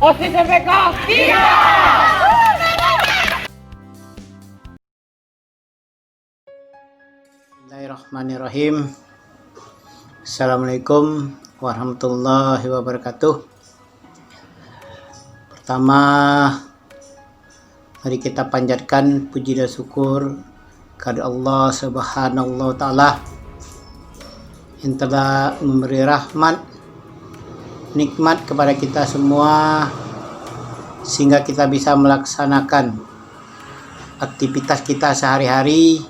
OSIS MPK 3. Bismillahirrahmanirrahim. Assalamualaikum warahmatullahi wabarakatuh. Pertama, mari kita panjatkan puji dan syukur kepada Allah Subhanahu wa taala yang telah memberi rahmat, nikmat kepada kita semua sehingga kita bisa melaksanakan aktivitas kita sehari-hari.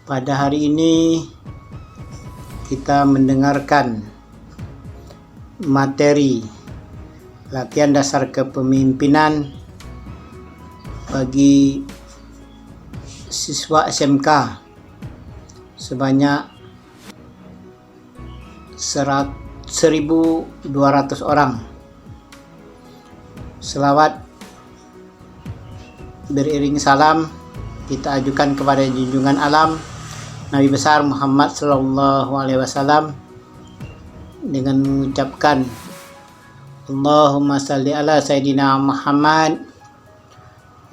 Pada hari ini kita mendengarkan materi latihan dasar kepemimpinan bagi siswa SMK sebanyak 1.200 orang. Selawat beriring salam kita ajukan kepada junjungan alam Nabi besar Muhammad sallallahu alaihi wasallam dengan mengucapkan Allahumma salli ala Sayyidina Muhammad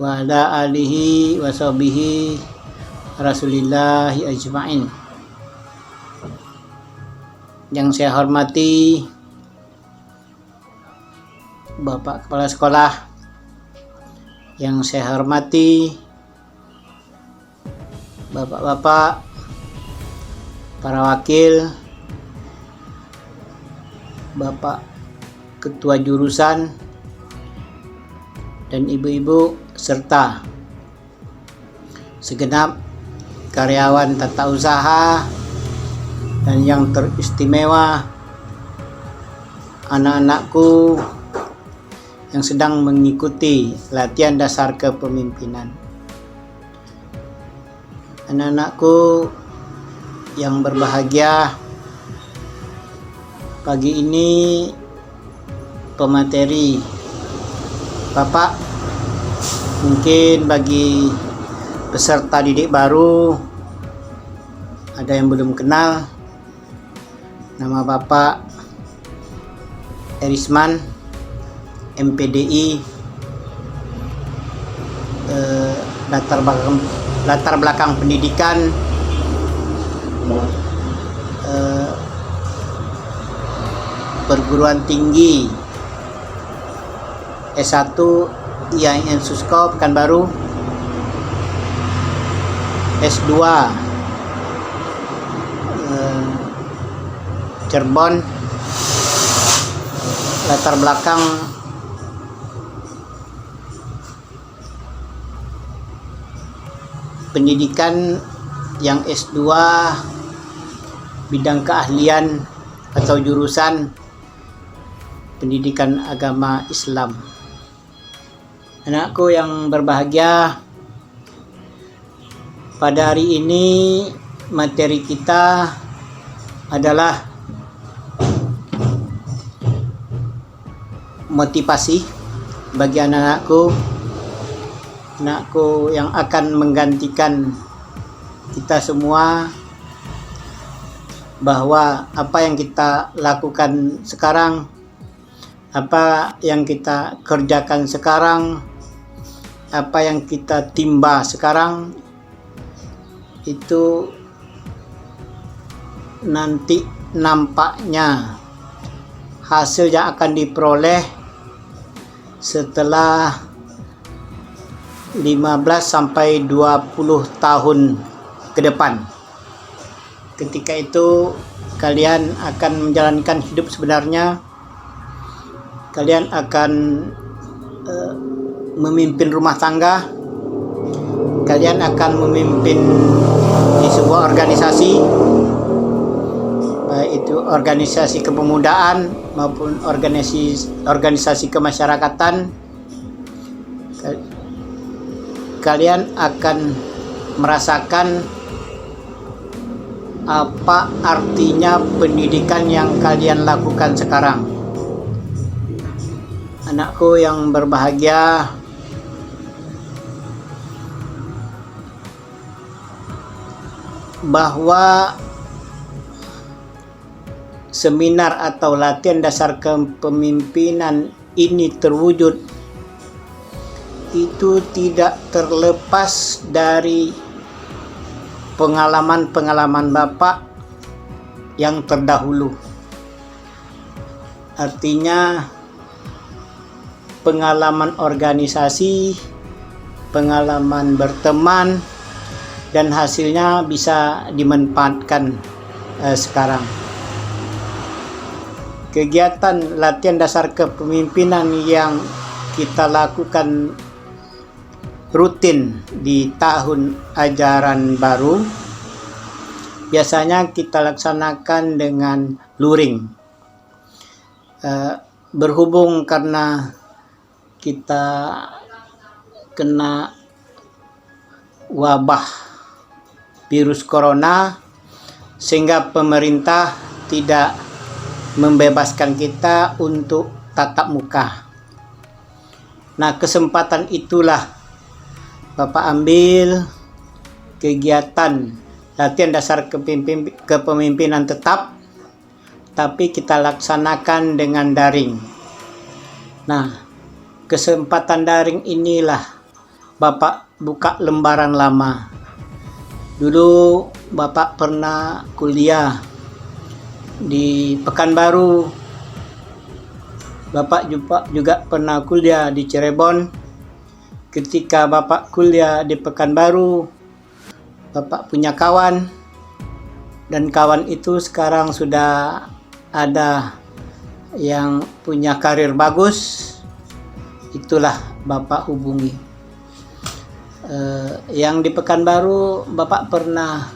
wa ala alihi wa sahbihi rasulillahi ajma'in. Yang saya hormati Bapak Kepala Sekolah, yang saya hormati Bapak-bapak, para wakil, Bapak Ketua Jurusan, dan ibu-ibu serta segenap karyawan tata usaha dan yang teristimewa anak-anakku yang sedang mengikuti latihan dasar kepemimpinan. Anak-anakku yang berbahagia, pagi ini pemateri Bapak mungkin bagi peserta didik baru ada yang belum kenal. Nama Bapak Erisman, MPDI, latar belakang pendidikan perguruan tinggi S1 IAIN Susko Pekanbaru, S2 Cirebon, latar belakang pendidikan yang S2 bidang keahlian atau jurusan pendidikan agama Islam. Anakku yang berbahagia, pada hari ini materi kita adalah motivasi bagi anakku yang akan menggantikan kita semua, bahwa apa yang kita lakukan sekarang, apa yang kita kerjakan sekarang, apa yang kita timba sekarang, itu nanti nampaknya hasil yang akan diperoleh setelah 15 sampai 20 tahun ke depan. Ketika itu kalian akan menjalankan hidup sebenarnya, kalian akan memimpin rumah tangga, kalian akan memimpin di sebuah organisasi, baik itu organisasi kepemudaan maupun organisasi kemasyarakatan. Kalian akan merasakan apa artinya pendidikan yang kalian lakukan sekarang. Anakku yang berbahagia, bahwa seminar atau latihan dasar kepemimpinan ini terwujud itu tidak terlepas dari pengalaman-pengalaman Bapak yang terdahulu. Artinya pengalaman organisasi, pengalaman berteman, dan hasilnya bisa dimanfaatkan sekarang. Kegiatan latihan dasar kepemimpinan yang kita lakukan rutin di tahun ajaran baru biasanya kita laksanakan dengan luring. Berhubung karena kita kena wabah virus corona sehingga pemerintah tidak membebaskan kita untuk tatap muka. Nah, kesempatan itulah Bapak ambil kegiatan latihan dasar kepemimpinan tetap, tapi kita laksanakan dengan daring. Nah, kesempatan daring inilah Bapak buka lembaran lama. Dulu Bapak pernah kuliah di Pekanbaru. Bapak juga pernah kuliah di Cirebon. Ketika Bapak kuliah di Pekanbaru, Bapak punya kawan, dan kawan itu sekarang sudah ada yang punya karir bagus. Itulah Bapak hubungi. Yang di Pekanbaru Bapak pernah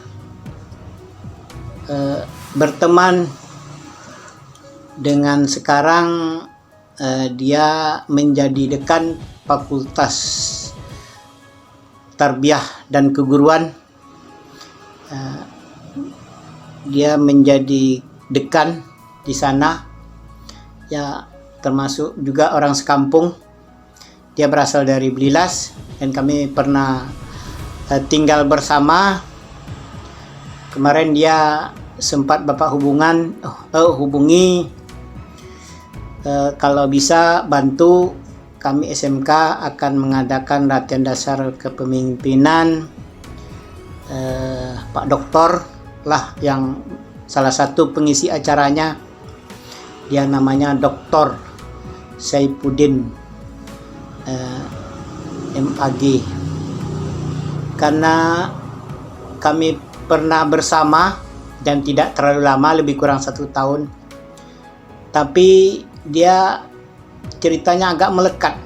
berteman dengan sekarang dia menjadi dekan Fakultas Tarbiyah dan Keguruan. Dia menjadi dekan di sana. Ya, termasuk juga orang sekampung. Dia berasal dari Belilas dan kami pernah tinggal bersama. Kemarin dia sempat Bapak hubungi kalau bisa bantu kami SMK akan mengadakan latihan dasar kepemimpinan. Pak Doktor lah yang salah satu pengisi acaranya. Dia namanya Dr. Saipuddin MAG. Karena kami pernah bersama dan tidak terlalu lama, lebih kurang 1 tahun, tapi dia ceritanya agak melekat.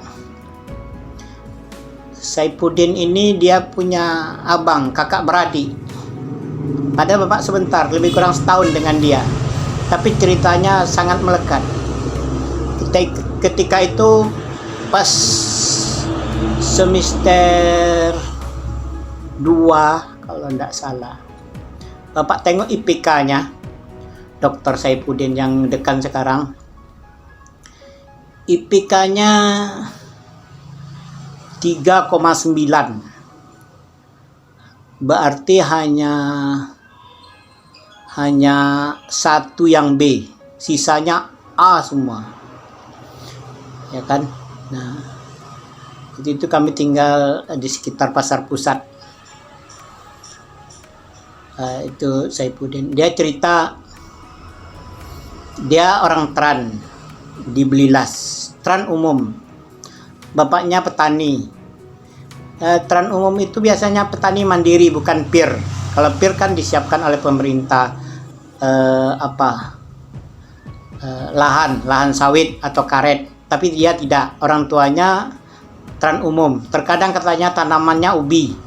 Saipuddin ini dia punya abang, kakak beradik. Ada Bapak sebentar, lebih kurang setahun dengan dia, tapi ceritanya sangat melekat. Ketika itu pas semester 2 kalau tidak salah, Bapak tengok IPK-nya Dr. Saipuddin yang dekan sekarang. IPK-nya 3,9. Berarti hanya 1 yang B, sisanya A semua. Ya kan? Nah, itu kami tinggal di sekitar Pasar Pusat. Itu Saipuddin. Dia cerita dia orang Tran di Belilas, Tran umum. Bapaknya petani. Tran umum itu biasanya petani mandiri, bukan PIR. Kalau PIR kan disiapkan oleh pemerintah lahan sawit atau karet, tapi dia tidak. Orang tuanya Tran umum. Terkadang katanya tanamannya ubi,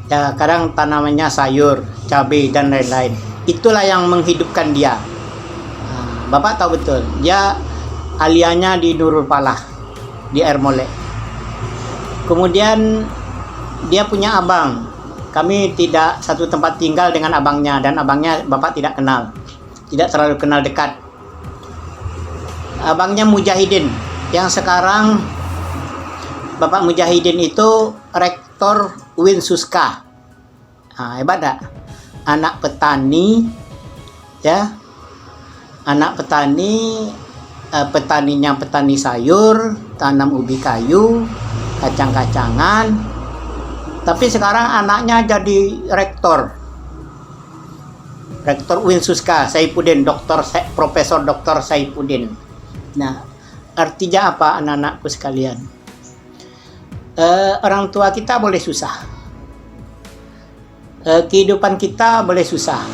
ya kadang tanamannya sayur, cabai dan lain-lain. Itulah yang menghidupkan dia. Bapak tahu betul, dia alianya di Nurul Falah di Air Molek. Kemudian dia punya abang. Kami tidak satu tempat tinggal dengan abangnya, dan abangnya Bapak tidak kenal, tidak terlalu kenal dekat. Abangnya Mujahidin, yang sekarang Bapak Mujahidin itu rektor UIN Suska. Hebat tak? Anak petani, ya, anak petani petaninya petani sayur, tanam ubi kayu, kacang-kacangan. Tapi sekarang anaknya jadi rektor Unsuska Saifuddin, Profesor Dr. Saifuddin. Nah, artinya apa anak-anakku sekalian? Orang tua kita boleh susah, kehidupan kita boleh susah,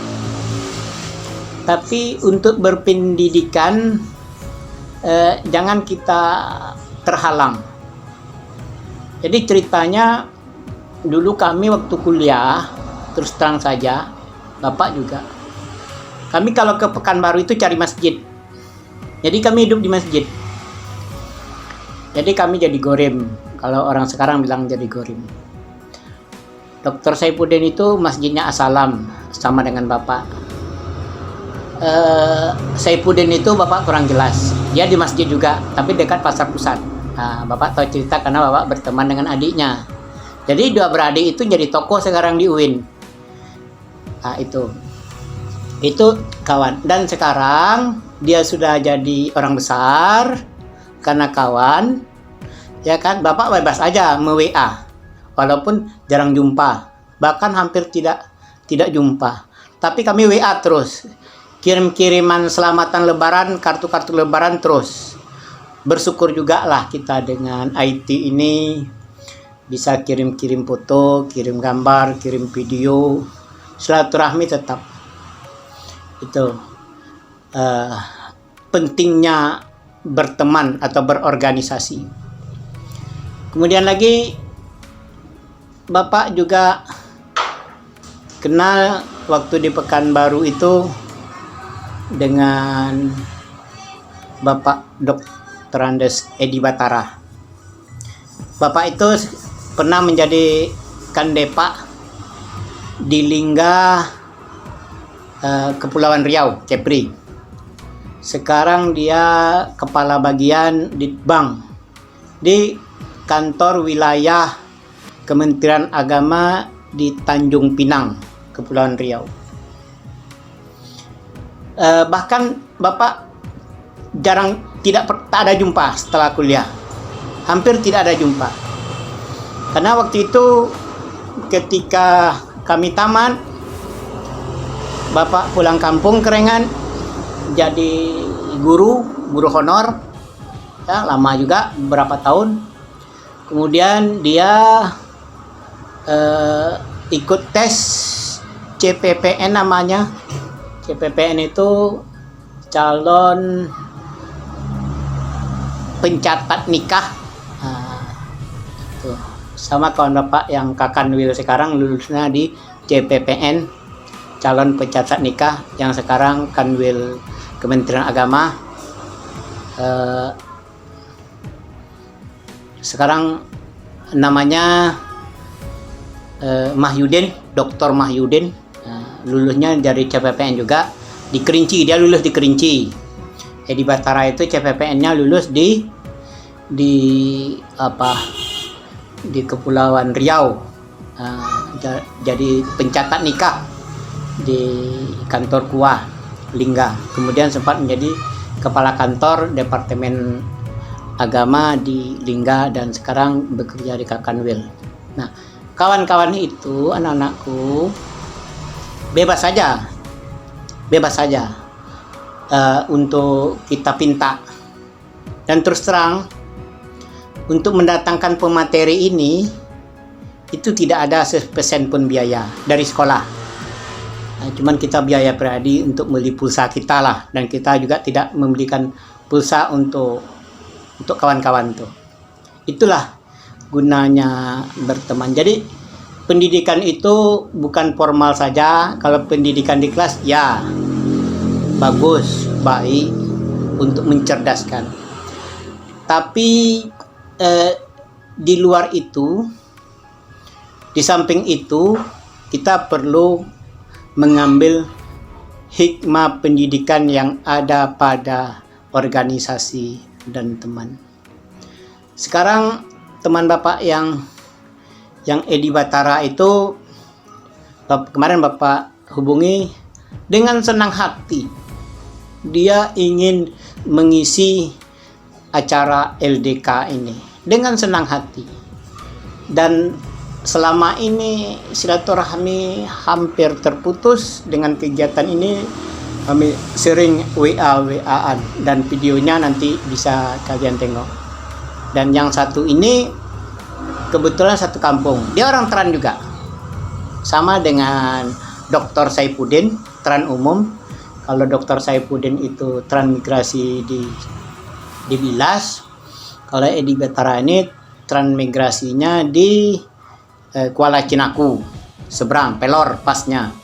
tapi untuk berpendidikan jangan kita terhalang. Jadi ceritanya dulu kami waktu kuliah, terus terang saja, Bapak juga, kami kalau ke Pekanbaru itu cari masjid. Jadi kami hidup di masjid. Jadi kami jadi gorim. Kalau orang sekarang bilang jadi gorim. Dr. Saifuddin itu masjidnya Assalam, sama dengan Bapak. Saifuddin itu Bapak kurang jelas. Dia di masjid juga, tapi dekat pasar pusat. Nah, Bapak tahu cerita karena Bapak berteman dengan adiknya. Jadi dua beradik itu jadi tokoh sekarang di UIN. Nah, itu kawan. Dan sekarang dia sudah jadi orang besar karena kawan. Ya kan, Bapak bebas aja me-WA. Walaupun jarang jumpa. Bahkan hampir tidak jumpa. Tapi kami WA terus. Kirim-kiriman selamatan lebaran, kartu-kartu lebaran terus. Bersyukur juga lah kita dengan IT ini. Bisa kirim-kirim foto, kirim gambar, kirim video. Silaturahmi tetap. Itu pentingnya berteman atau berorganisasi. Kemudian lagi Bapak juga kenal waktu di Pekanbaru itu dengan Bapak Dr. Andes Edi Batara. Bapak itu pernah menjadi Kandepa di Lingga Kepulauan Riau, Kepri. Sekarang dia kepala bagian Ditbang di kantor wilayah Kementerian Agama di Tanjung Pinang, Kepulauan Riau. Bahkan Bapak tak ada jumpa setelah kuliah. Hampir tidak ada jumpa. Karena waktu itu ketika kami tamat, Bapak pulang kampung Kerengan jadi guru honor. Ya, lama juga, beberapa tahun. Kemudian dia ikut tes CPPN namanya. CPPN itu calon pencatat nikah. Tuh. Sama kawan Bapak yang Kakanwil sekarang lulusnya di CPPN, calon pencatat nikah, yang sekarang Kanwil Kementerian Agama. Sekarang namanya Mahyudin, Dr. Mahyudin. Lulusnya dari CPPN juga di Kerinci. Dia lulus di Kerinci. Edi Batara itu CPPN-nya lulus di Kepulauan Riau. Jadi pencatat nikah di kantor Kuah Lingga. Kemudian sempat menjadi kepala kantor Departemen Agama di Lingga dan sekarang bekerja di Kakanwil. Nah, kawan-kawan itu, anak-anakku, bebas saja untuk kita pinta. Dan terus terang, untuk mendatangkan pemateri ini itu tidak ada sepesen pun biaya dari sekolah. Nah, cuman kita biaya pribadi untuk beli pulsa kita lah, dan kita juga tidak membelikan pulsa untuk kawan-kawan tuh. Itulah gunanya berteman. Jadi pendidikan itu bukan formal saja. Kalau pendidikan di kelas ya bagus, baik untuk mencerdaskan. Tapi di luar itu, di samping itu, kita perlu mengambil hikmah pendidikan yang ada pada organisasi dan teman. Sekarang teman Bapak yang Edi Batara itu, kemarin Bapak hubungi dengan senang hati. Dia ingin mengisi acara LDK ini dengan senang hati. Dan selama ini silaturahmi hampir terputus dengan kegiatan ini. Kami sering WA-WA-an dan videonya nanti bisa kalian tengok. Dan yang satu ini kebetulan satu kampung, dia orang Tran juga, sama dengan Dr. Saifuddin, Tran umum. Kalau Dr. Saifuddin itu transmigrasi di Bilas, kalau Edi Batara ini transmigrasinya di Kuala Cinaku, seberang Pelor pasnya.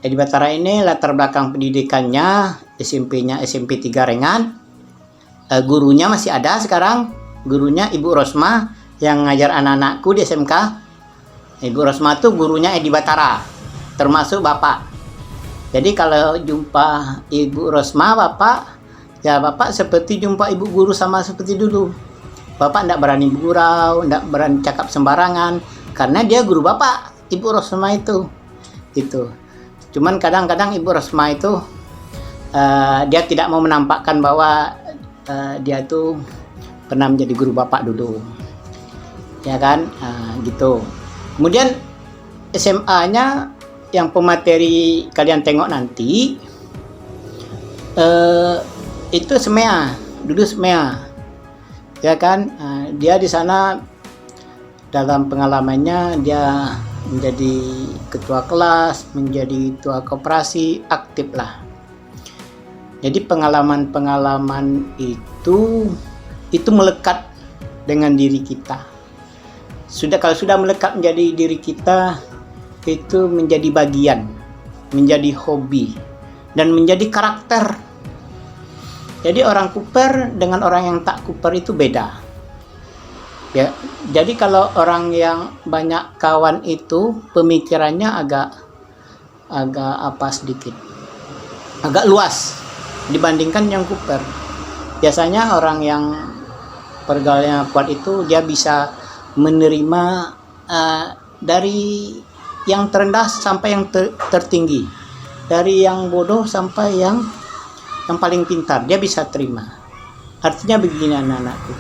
Edi Batara ini latar belakang pendidikannya SMP-nya SMP 3 Rengan. Gurunya masih ada sekarang, gurunya Ibu Rosma yang ngajar anak-anakku di SMK. Ibu Rosma tuh gurunya Edi Batara, termasuk Bapak. Jadi kalau jumpa Ibu Rosma, Bapak seperti jumpa ibu guru sama seperti dulu. Bapak tidak berani bergurau, tidak berani cakap sembarangan, karena dia guru Bapak, Ibu Rosma itu. Gitu. Cuman kadang-kadang Ibu Rosma itu dia tidak mau menampakkan bahwa dia itu pernah menjadi guru Bapak dulu, ya kan, gitu. Kemudian SMA-nya yang pemateri kalian tengok nanti itu SMEA, dulu SMEA, ya kan. Dia di sana dalam pengalamannya dia menjadi ketua kelas, menjadi ketua koperasi, aktif lah. Jadi pengalaman-pengalaman itu melekat dengan diri kita. Kalau sudah melekat menjadi diri kita, itu menjadi bagian, menjadi hobi, dan menjadi karakter. Jadi orang kuper dengan orang yang tak kuper itu beda. Ya, jadi kalau orang yang banyak kawan itu pemikirannya agak apa sedikit, agak luas dibandingkan yang kuper. Biasanya orang yang pergaulannya kuat itu dia bisa menerima dari yang terendah sampai yang tertinggi, dari yang bodoh sampai yang paling pintar, dia bisa terima. Artinya begini anak-anakku,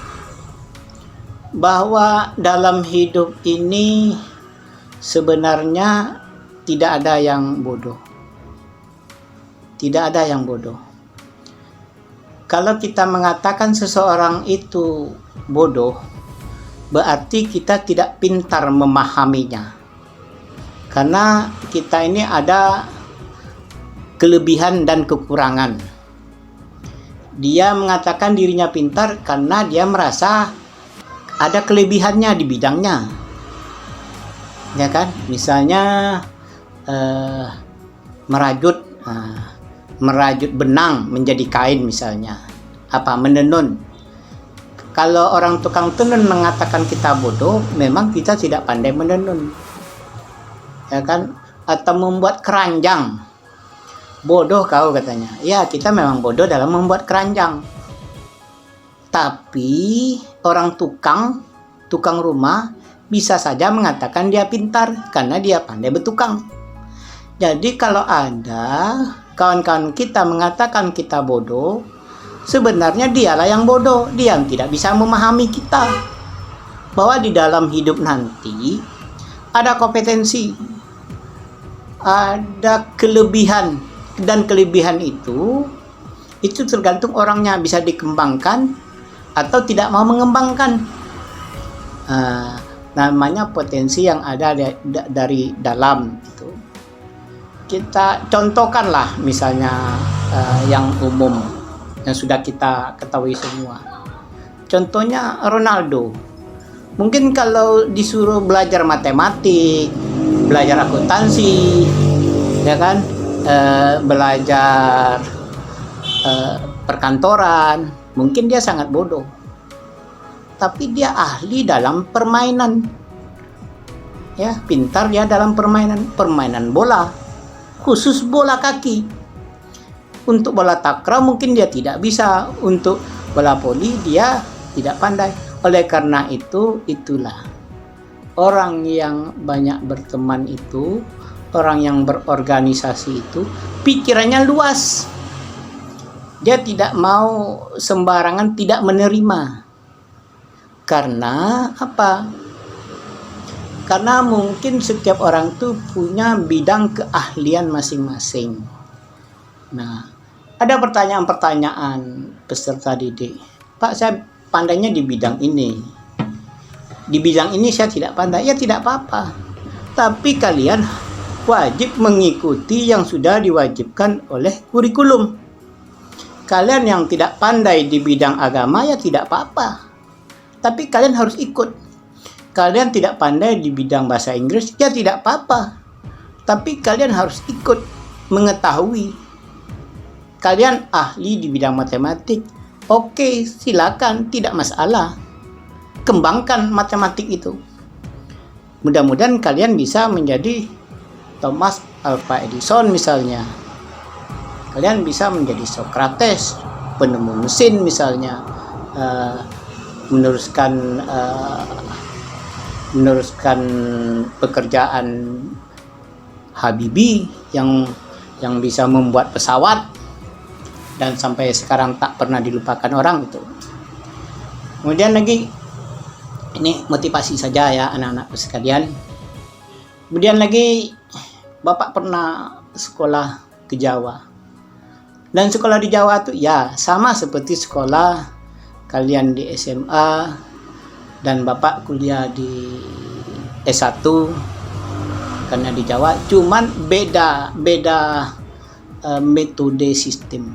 bahwa dalam hidup ini sebenarnya tidak ada yang bodoh. Tidak ada yang bodoh. Kalau kita mengatakan seseorang itu bodoh, berarti kita tidak pintar memahaminya. Karena kita ini ada kelebihan dan kekurangan. Dia mengatakan dirinya pintar karena dia merasa ada kelebihannya di bidangnya, ya kan? Misalnya merajut benang menjadi kain misalnya, menenun. Kalau orang tukang tenun mengatakan kita bodoh, memang kita tidak pandai menenun, ya kan? Atau membuat keranjang, bodoh kau katanya. Ya, kita memang bodoh dalam membuat keranjang. Tapi orang tukang rumah bisa saja mengatakan dia pintar karena dia pandai bertukang. Jadi kalau ada kawan-kawan kita mengatakan kita bodoh, sebenarnya dialah yang bodoh, dia yang tidak bisa memahami kita. Bahwa di dalam hidup nanti ada kompetensi, ada kelebihan, dan kelebihan itu tergantung orangnya, bisa dikembangkan atau tidak mau mengembangkan. Namanya potensi yang ada dari dalam itu. Kita contohkanlah misalnya yang umum yang sudah kita ketahui semua. Contohnya Ronaldo. Mungkin kalau disuruh belajar matematik, belajar akuntansi, ya kan, belajar perkantoran, mungkin dia sangat bodoh. Tapi dia ahli dalam permainan. Ya, pintar dia dalam permainan bola, khusus bola kaki. Untuk bola takraw mungkin dia tidak bisa, untuk bola voli dia tidak pandai. Oleh karena itulah orang yang banyak berteman itu, orang yang berorganisasi itu pikirannya luas. Dia tidak mau sembarangan tidak menerima. Karena apa? Karena mungkin setiap orang tuh punya bidang keahlian masing-masing. Nah, ada pertanyaan-pertanyaan peserta didik. Pak, saya pandainya di bidang ini. Di bidang ini saya tidak pandai. Ya tidak apa-apa. Tapi kalian wajib mengikuti yang sudah diwajibkan oleh kurikulum. Kalian yang tidak pandai di bidang agama ya tidak apa-apa. Tapi kalian harus ikut. Kalian tidak pandai di bidang bahasa Inggris, ya tidak apa-apa. Tapi kalian harus ikut mengetahui. Kalian ahli di bidang matematik, oke, silakan, tidak masalah. Kembangkan matematik itu. Mudah-mudahan kalian bisa menjadi Thomas Alva Edison misalnya. Kalian bisa menjadi Socrates, penemu mesin misalnya, meneruskan pekerjaan Habibie yang bisa membuat pesawat dan sampai sekarang tak pernah dilupakan orang itu. Kemudian lagi, ini motivasi saja ya anak-anakku sekalian. Kemudian lagi, Bapak pernah sekolah ke Jawa. Dan sekolah di Jawa itu ya sama seperti sekolah kalian di SMA dan Bapak kuliah di S1 karena di Jawa, cuman beda metode sistem.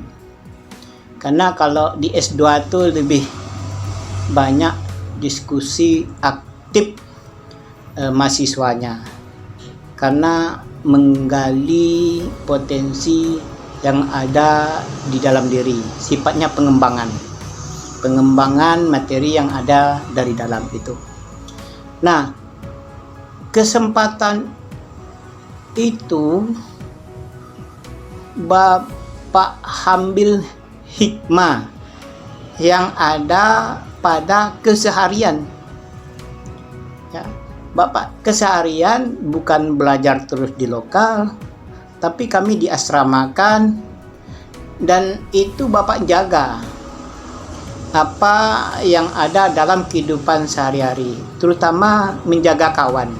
Karena kalau di S2 itu lebih banyak diskusi aktif mahasiswanya karena menggali potensi yang ada di dalam diri, sifatnya pengembangan materi yang ada dari dalam itu. Nah, kesempatan itu Bapak ambil hikmah yang ada pada keseharian. Ya, Bapak keseharian bukan belajar terus di lokal, tapi kami diasramakan dan itu Bapak jaga apa yang ada dalam kehidupan sehari-hari, terutama menjaga kawan.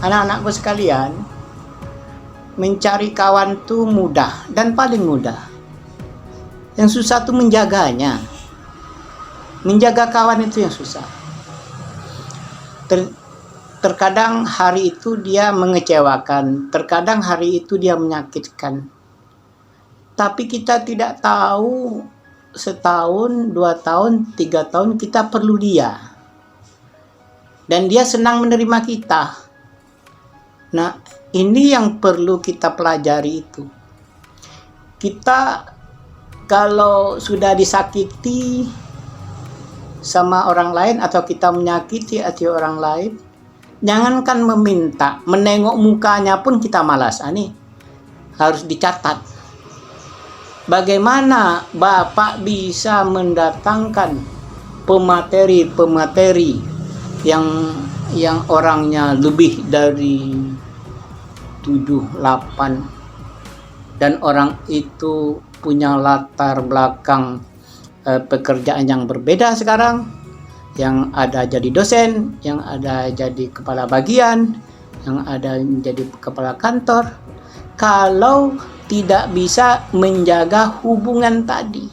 Anak-anakku sekalian, mencari kawan itu mudah dan paling mudah. Yang susah itu menjaganya. Menjaga kawan itu yang susah. Terkadang hari itu dia mengecewakan, terkadang hari itu dia menyakitkan. Tapi kita tidak tahu setahun, 2 tahun, 3 tahun kita perlu dia. Dan dia senang menerima kita. Nah, ini yang perlu kita pelajari itu. Kita kalau sudah disakiti sama orang lain atau kita menyakiti hati orang lain, jangankan meminta, menengok mukanya pun kita malas. Ini harus dicatat. Bagaimana Bapak bisa mendatangkan pemateri yang orangnya lebih dari 7-8 dan orang itu punya latar belakang pekerjaan yang berbeda sekarang, yang ada jadi dosen, yang ada jadi kepala bagian, yang ada menjadi kepala kantor. Kalau tidak bisa menjaga hubungan tadi.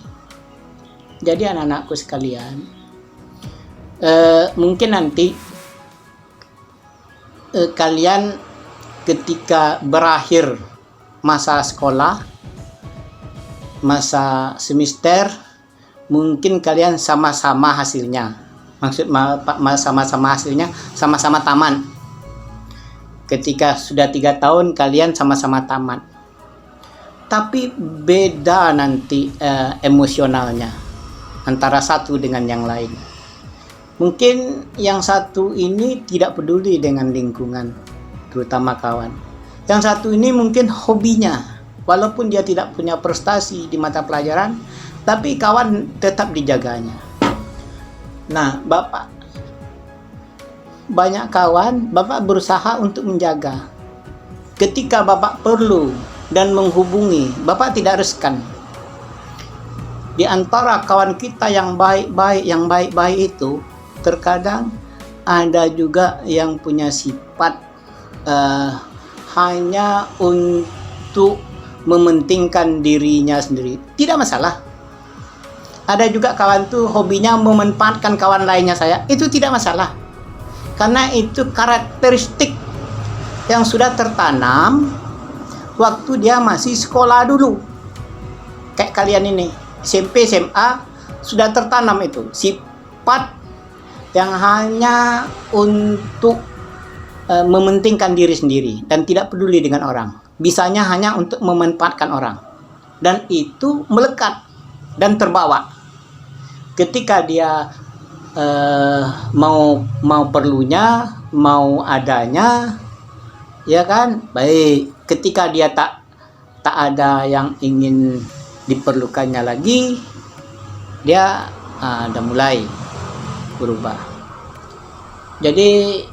Jadi anak-anakku sekalian, mungkin nanti kalian ketika berakhir masa sekolah, masa semester, mungkin kalian sama-sama hasilnya. Maksud sama-sama hasilnya, sama-sama taman. Ketika sudah 3 tahun kalian sama-sama taman. Tapi beda nanti emosionalnya antara satu dengan yang lain. Mungkin yang satu ini tidak peduli dengan lingkungan, terutama kawan. Yang satu ini mungkin hobinya, walaupun dia tidak punya prestasi di mata pelajaran, tapi kawan tetap dijaganya. Nah, Bapak banyak kawan, Bapak berusaha untuk menjaga. Ketika Bapak perlu dan menghubungi, Bapak tidak riskan. Di antara kawan kita yang baik-baik itu, terkadang ada juga yang punya sifat hanya untuk mementingkan dirinya sendiri. Tidak masalah. Ada juga kawan tuh hobinya memanfaatkan kawan lainnya itu tidak masalah. Karena itu karakteristik yang sudah tertanam waktu dia masih sekolah dulu. Kayak kalian ini, SMP, SMA, sudah tertanam itu sifat yang hanya untuk mementingkan diri sendiri dan tidak peduli dengan orang. Bisanya hanya untuk memanfaatkan orang. Dan itu melekat dan terbawa. Ketika dia mau perlunya, mau adanya, ya kan, baik. Ketika dia tak ada yang ingin diperlukannya lagi, dia udah mulai berubah. Jadi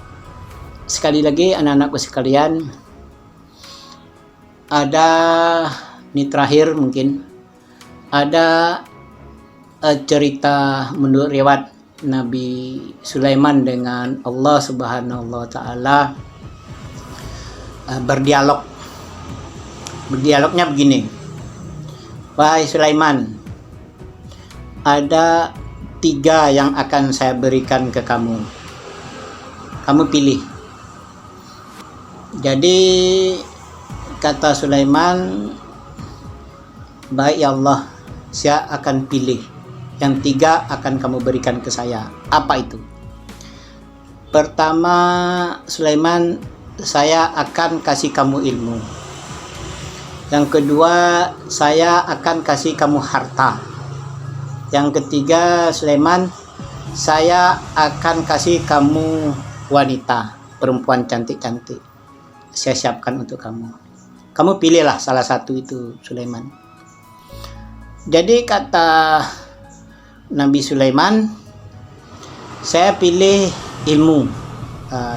sekali lagi anak-anakku sekalian, ada ini terakhir mungkin ada cerita menurut riwayat Nabi Sulaiman dengan Allah Subhanahu wa taala berdialog. Berdialognya begini. Wahai Sulaiman, ada 3 yang akan saya berikan ke kamu. Kamu pilih. Jadi kata Sulaiman, baik ya Allah, saya akan pilih. Yang 3 akan kamu berikan ke saya. Apa itu? Pertama, Sulaiman, saya akan kasih kamu ilmu. Yang kedua, saya akan kasih kamu harta. Yang ketiga, Sulaiman, saya akan kasih kamu wanita, perempuan cantik-cantik. Saya siapkan untuk kamu. Kamu pilihlah salah satu itu, Sulaiman. Jadi kata Nabi Sulaiman, saya pilih ilmu,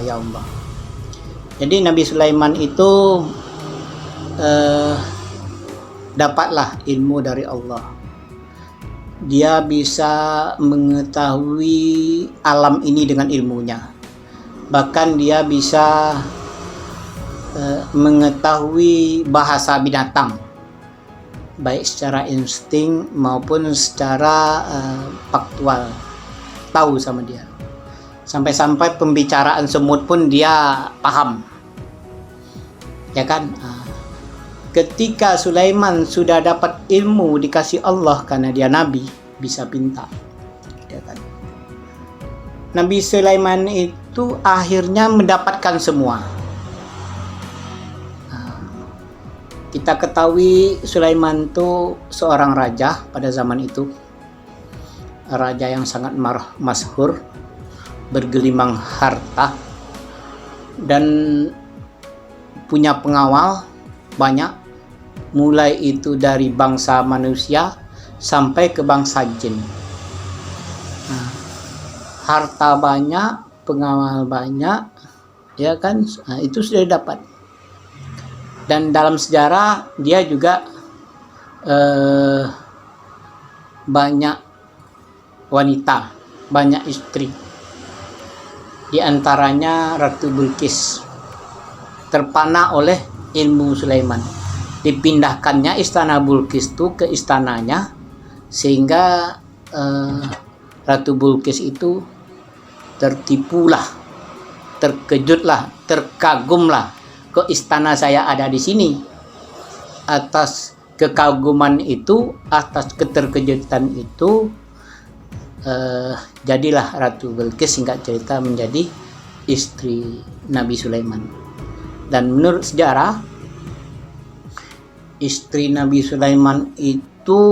ya Allah. Jadi Nabi Sulaiman itu dapatlah ilmu dari Allah. Dia bisa mengetahui alam ini dengan ilmunya. Bahkan dia bisa mengetahui bahasa binatang, baik secara insting maupun secara faktual, tahu sama dia. Sampai-sampai pembicaraan semut pun dia paham, ya kan? Ketika Sulaiman sudah dapat ilmu dikasih Allah karena dia nabi, bisa pintar, ya kan? Nabi Sulaiman itu akhirnya mendapatkan semua. Kita ketahui Sulaiman itu seorang raja pada zaman itu, raja yang sangat masyhur, bergelimang harta dan punya pengawal banyak, mulai itu dari bangsa manusia sampai ke bangsa jin. Harta banyak, pengawal banyak, ya kan? Itu sudah dapat. Dan dalam sejarah dia juga banyak wanita, banyak istri. Di antaranya Ratu Bilqis, terpana oleh ilmu Sulaiman. Dipindahkannya istana Bilqis itu ke istananya, sehingga Ratu Bilqis itu tertipulah, terkejutlah, terkagumlah. Kok istana saya ada di sini? Atas kekaguman itu, atas keterkejutan itu, jadilah Ratu Bilqis singkat cerita menjadi istri Nabi Sulaiman. Dan menurut sejarah, istri Nabi Sulaiman itu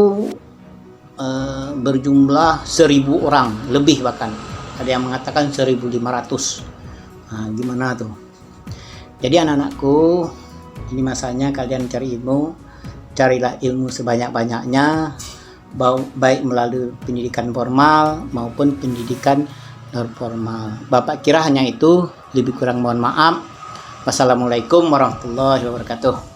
berjumlah 1000 orang, lebih bahkan. Ada yang mengatakan 1500. Gimana tuh? Jadi anak-anakku, ini masanya kalian cari ilmu. Carilah ilmu sebanyak-banyaknya, baik melalui pendidikan formal maupun pendidikan non formal. Bapak kira hanya itu, lebih kurang mohon maaf. Wassalamualaikum warahmatullahi wabarakatuh.